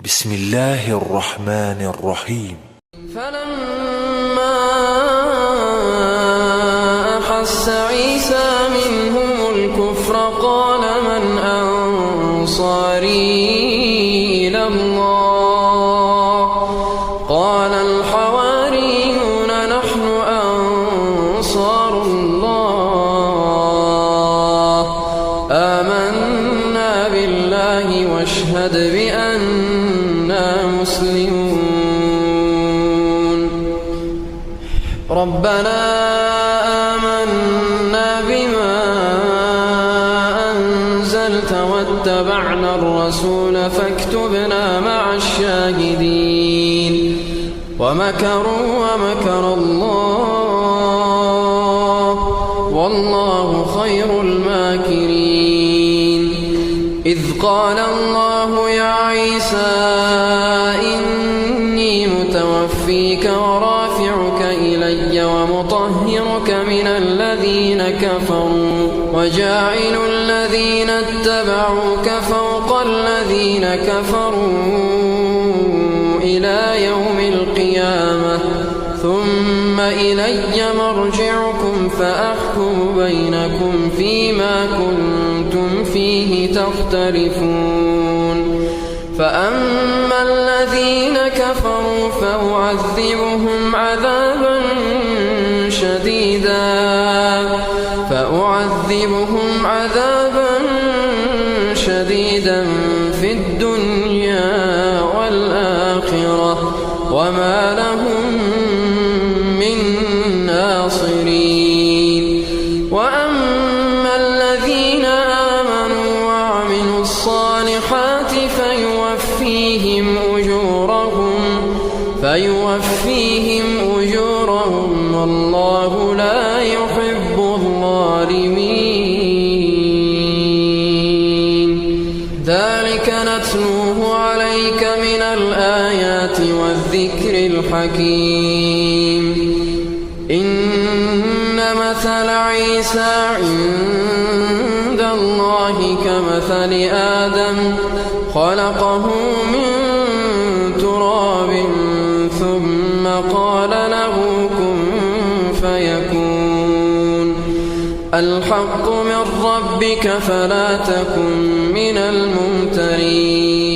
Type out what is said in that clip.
بسم الله الرحمن الرحيم. فلما أحس عيسى منهم الكفر قال من أنصاري إلى الله قال الحواريون نحن أنصار الله آمنا بالله واشهد بأننا مسلمون. ربنا آمنا بما أنزلت واتبعنا الرسول فاكتبنا مع الشاهدين. ومكروا ومكر الله والله خير الماكرين. إذ قال الله يا عيسى إني متوفيك ورافعك إلي ومطهرك من الذين كفروا وجاعل الذين اتبعوك فوق الذين كفروا إلى يوم القيامة ثم إلي مرجعكم فأحكم بينكم فيما كنتم فيه تختلفون. فأما الذين كفروا فأعذبهم عذابا شديدا في الدنيا والآخرة وما لهم من ناصرين. وأما الذين آمنوا وعملوا الصالحات فيوفيهم أجورهم والله لا يحب الظالمين. ذلك نتلوه عليك من الآيات والذكر الحكيم. إن مثل عيسى عند الله كمثل آدم خلقه من تراب ثم قال له كن فيكون. الحق من ربك فلا تكن من الممترين.